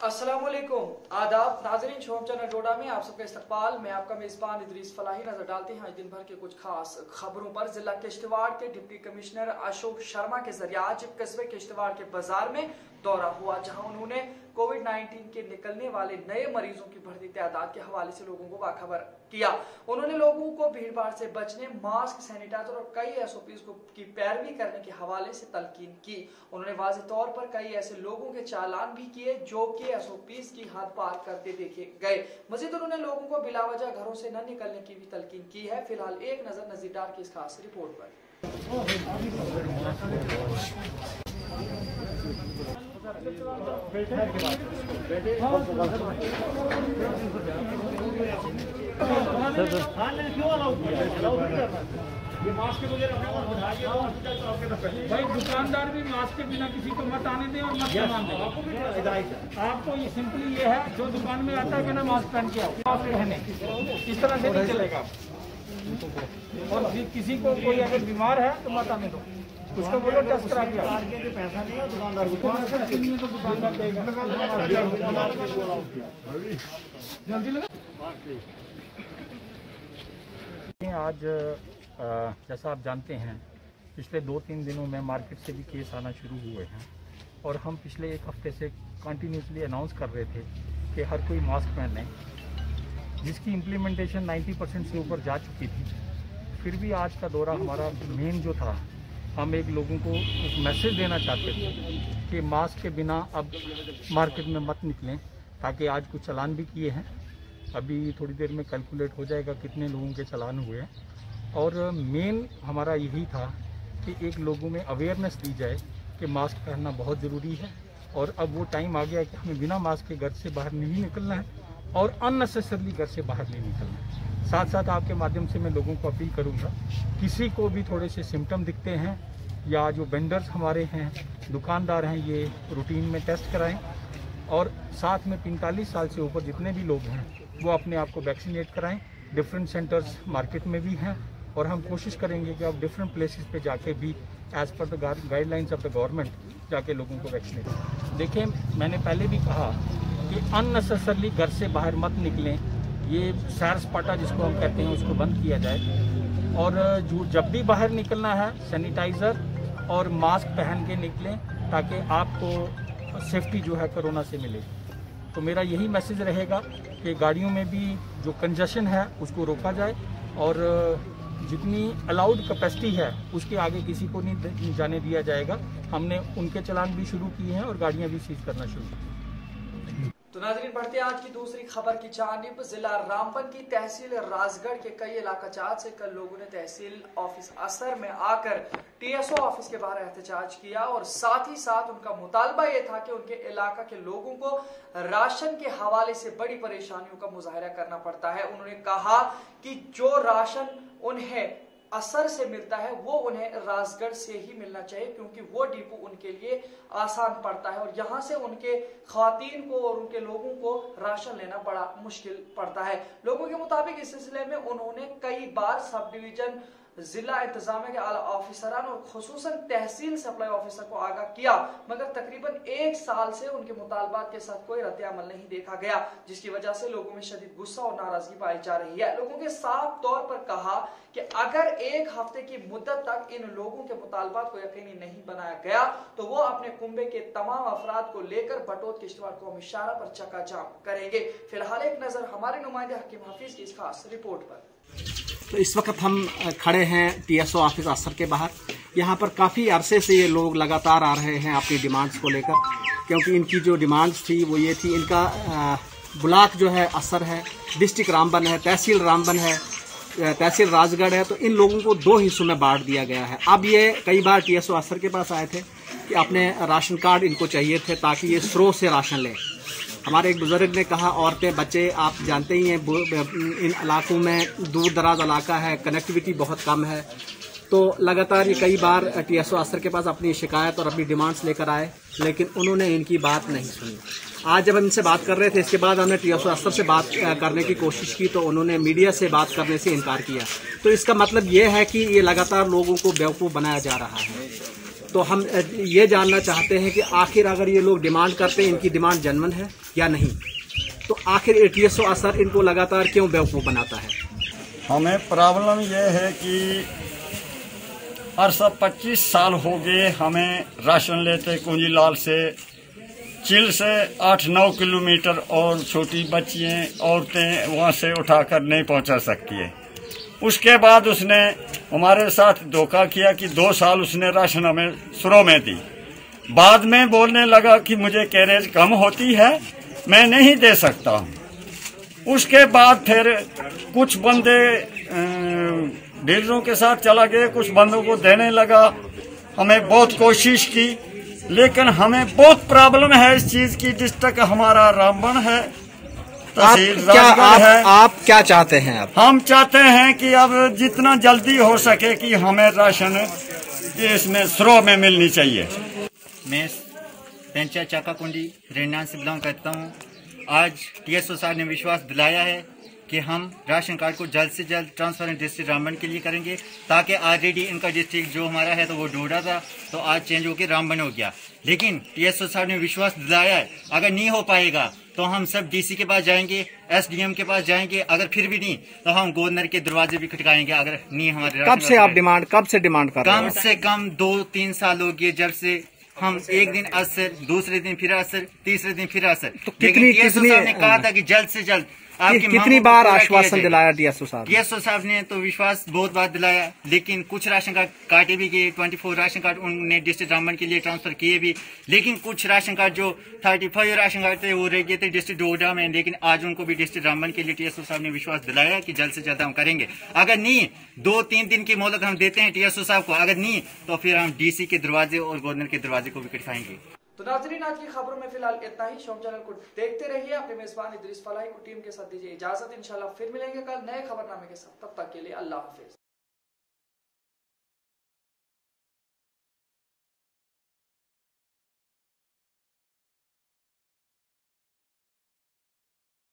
अस्सलामुअलैकुम, आदाब नाज़रीन, शोम चैनल डोडा में आप सबका इस्तकबाल। मैं आपका मेज़बान इदरीस फलाही। नजर डालते हैं आज दिन भर के कुछ खास खबरों पर। जिला किश्तवाड़ के डिप्टी कमिश्नर अशोक शर्मा के जरिए आज कस्बे किश्तवाड़ के बाजार में दौरा हुआ, जहां उन्होंने कोविड-19 के निकलने वाले नए मरीजों की बढ़ती तादाद के हवाले से लोगों को बाखबर किया। उन्होंने लोगों को भीड़ भाड़ से बचने, मास्क, सैनिटाइजर और कई SOPs की पैरवी करने के हवाले से तलकीन की। उन्होंने वाज़ेह तौर पर कई ऐसे लोगों के चालान भी किए जो कि SOPs की हद पार करते देखे गए। मजीद उन्होंने लोगों को बिलावजह घरों से न निकलने की भी तलकीन की है। फिलहाल एक नजर नज़ीरदार की इस खास रिपोर्ट पर। भाई दुकानदार भी मास्क के बिना किसी को मत आने दें और मत सामान दें। आपको ये सिंपली ये है, जो दुकान में आता है बिना मास्क पहन के आओ, मास्क पहने, इस तरह से नहीं चलेगा। और किसी को कोई अगर बीमार है तो मत आने दो, उसको बोलो टेस्ट करा के पैसा नहीं है दुकानदार को, तो दुकानदार देगा। जल्दी लगा। आज जैसा आप जानते हैं, पिछले 2-3 दिनों में मार्केट से भी केस आना शुरू हुए हैं और हम पिछले 1 हफ्ते से कंटिन्यूसली अनाउंस कर रहे थे कि हर कोई मास्क पहने, जिसकी इम्प्लीमेंटेशन 90% से ऊपर जा चुकी थी। फिर भी आज का दौरा हमारा मेन जो था, हम एक लोगों को एक मैसेज देना चाहते थे कि मास्क के बिना अब मार्केट में मत निकलें, ताकि आज कुछ चालान भी किए हैं। अभी थोड़ी देर में कैलकुलेट हो जाएगा कितने लोगों के चालान हुए हैं। और मेन हमारा यही था कि एक लोगों में अवेयरनेस दी जाए कि मास्क पहनना बहुत ज़रूरी है। और अब वो टाइम आ गया है कि हमें बिना मास्क के घर से बाहर नहीं निकलना है और अननेसेसरली घर से बाहर नहीं निकलना है। साथ साथ आपके माध्यम से मैं लोगों को अपील करूंगा, किसी को भी थोड़े से सिम्टम दिखते हैं या जो वेंडर्स हमारे हैं, दुकानदार हैं, ये रूटीन में टेस्ट कराएं। और साथ में 45 साल से ऊपर जितने भी लोग हैं वो अपने आप को वैक्सीनेट कराएं। डिफरेंट सेंटर्स मार्केट में भी हैं और हम कोशिश करेंगे कि आप डिफरेंट प्लेसेस पे जाके भी as per the guidelines of the government जाके लोगों को वैक्सीनेट करें। देखिए, मैंने पहले भी कहा कि अननेसेसरली घर से बाहर मत निकलें। ये सैर सपाटा जिसको हम कहते हैं उसको बंद किया जाए और जो जब भी बाहर निकलना है सैनिटाइज़र और मास्क पहन के निकलें, ताकि आपको सेफ्टी जो है कोरोना से मिले। तो मेरा यही मैसेज रहेगा कि गाड़ियों में भी जो कंजेशन है उसको रोका जाए और जितनी अलाउड कैपेसिटी है उसके आगे किसी को नहीं जाने दिया जाएगा। हमने उनके चालान भी शुरू किए हैं और गाड़ियां भी सीज करना शुरू की। तो नाज़रीन, बढ़ते आज की दूसरी खबर की जानिब। जिला रामबन की तहसील राजगढ़ के कई इलाका जात से कल लोगों ने तहसील ऑफिस असर में आकर TSO ऑफिस के बाहर एहतजाज किया और साथ ही साथ उनका मुतालबा यह था कि उनके इलाका के लोगों को राशन के हवाले से बड़ी परेशानियों का मुजाहरा करना पड़ता है। उन्होंने कहा कि जो राशन उन्हें असर से मिलता है वो उन्हें राजगढ़ से ही मिलना चाहिए, क्योंकि वो डिपो उनके लिए आसान पड़ता है और यहाँ से उनके ख्वातीन को और उनके लोगों को राशन लेना बड़ा मुश्किल पड़ता है। लोगों के मुताबिक इस सिलसिले में उन्होंने कई बार सब डिवीजन, जिला इंतजामिया के आला ऑफिसरान और खुसूसन तहसील सप्लाई ऑफिसर को आगाह किया, मगर तकरीबन 1 साल से उनके मुतालबात के साथ कोई रद्द-ए-अमल नहीं देखा गया, जिसकी वजह से लोगों में शदीद गुस्सा और नाराजगी पाई जा रही है। लोगों के साफ तौर पर कहा कि अगर 1 हफ्ते की मुद्दत तक इन लोगों के मुतालबात को यकीनी नहीं बनाया गया तो वो अपने कुंबे के तमाम अफराद को लेकर बटोत किश्तवाड़ कौमी शाहरा पर चक्का जाम करेंगे। फिलहाल एक नजर हमारे नुमाइंदे हकीम हाफिज की इस खास रिपोर्ट पर। तो इस वक्त हम खड़े हैं TSO ऑफिस असर के बाहर। यहाँ पर काफ़ी अरसे से ये लोग लगातार आ रहे हैं अपनी डिमांड्स को लेकर, क्योंकि इनकी जो डिमांड्स थी वो ये थी, इनका ब्लॉक जो है असर है, डिस्ट्रिक्ट रामबन है, तहसील रामबन है, तहसील राजगढ़ है। तो इन लोगों को 2 हिस्सों में बांट दिया गया है। अब ये कई बार TSO असर के पास आए थे कि अपने राशन कार्ड इनको चाहिए थे ताकि ये स्रोत से राशन लें। हमारे एक बुजुर्ग ने कहा, औरतें, बच्चे, आप जानते ही हैं इन इलाकों में दूर दराज इलाका है, कनेक्टिविटी बहुत कम है। तो लगातार ये कई बार TSO असर के पास अपनी शिकायत और अपनी डिमांड्स लेकर आए, लेकिन उन्होंने इनकी बात नहीं सुनी। आज जब हम इनसे बात कर रहे थे, इसके बाद हमने TSO असर से बात करने की कोशिश की तो उन्होंने मीडिया से बात करने से इनकार किया। तो इसका मतलब ये है कि ये लगातार लोगों को बेवकूफ़ बनाया जा रहा है। तो हम ये जानना चाहते हैं कि आखिर अगर ये लोग डिमांड करते हैं, इनकी डिमांड जेन्युइन है या नहीं, तो आखिर टीएसओ असर इनको लगातार क्यों बेवकूफ़ बनाता है? हमें प्रॉब्लम ये है कि अरसा 25 साल हो गए हमें राशन लेते कुंजीलाल से, चिल से 8-9 किलोमीटर, और छोटी बच्चियाँ औरतें वहाँ से उठाकर नहीं पहुँचा सकती है। उसके बाद उसने हमारे साथ धोखा किया कि 2 साल उसने राशन हमें शुरू में दी। बाद में बोलने लगा कि मुझे कैरेज कम होती है, मैं नहीं दे सकता हूँ। उसके बाद फिर कुछ बंदे डीलरों के साथ चला गए, कुछ बंदों को देने लगा। हमें बहुत कोशिश की, लेकिन हमें बहुत प्रॉब्लम है इस चीज की। डिस्ट्रिक्ट हमारा रामबन है, तहसील राजगढ़ है। आप क्या चाहते हैं? हम चाहते हैं कि अब जितना जल्दी हो सके कि हमें राशन इसमें स्रो में मिलनी चाहिए। मैं पंचायत चाकाकुंडी रेनान से बिलोंग करता हूँ। आज टीएसओ साहब ने विश्वास दिलाया है कि हम राशन कार्ड को जल्द से जल्द ट्रांसफर डिस्ट्रिक्ट रामबन के लिए करेंगे, ताकि ऑलरेडी इनका डिस्ट्रिक्ट जो हमारा है तो वो डोडा था, तो आज चेंज होकर रामबन हो गया। लेकिन टीएसओ साहब ने विश्वास दिलाया है, अगर नहीं हो पाएगा तो हम सब डीसी के पास जाएंगे, एसडीएम के पास जाएंगे। अगर फिर भी नहीं तो हम गवर्नर के दरवाजे भी खटकाएंगे। अगर नहीं हमारे कब से डिमांड कर रहे हैं? कम से कम 2-3 साल हो गए जब से हम एक दिन असर, दूसरे दिन फिर असर, तीसरे दिन फिर असर। तो कितनी साहब ने कहा था कि जल्द से जल्द कितनी बार आश्वासन दिलाया टीएसओ साहब? टीएसओ साहब ने तो विश्वास बहुत बार दिलाया, लेकिन कुछ राशन कार्ड काटे भी गए। 24 राशन कार्ड उन्होंने डिस्ट्रिक्ट रामबन के लिए ट्रांसफर किए भी, लेकिन कुछ राशन कार्ड जो 35 राशन कार्ड थे वो रह गए थे डिस्ट्रिक्ट डोडा में। लेकिन आज उनको भी डिस्ट्रिक्ट रामबन के लिए टीएसओ साहब ने विश्वास दिलाया कि जल्द से जल्द हम करेंगे। अगर नहीं, 2-3 दिन की मोहलत हम देते हैं टीएसओ साहब को, अगर नहीं तो फिर हम डीसी के दरवाजे और गवर्नर के दरवाजे को भी खटकाएंगे। तो नाज़रीन, आज की खबरों में फिलहाल इतना ही। शोम चैनल को देखते रहिए। अपने मेजबान इदरीस फलाही को टीम के साथ दीजिए इजाजत। इंशाल्लाह फिर मिलेंगे कल नए खबरनामे के साथ। तब तक के लिए अल्लाह हाफिज।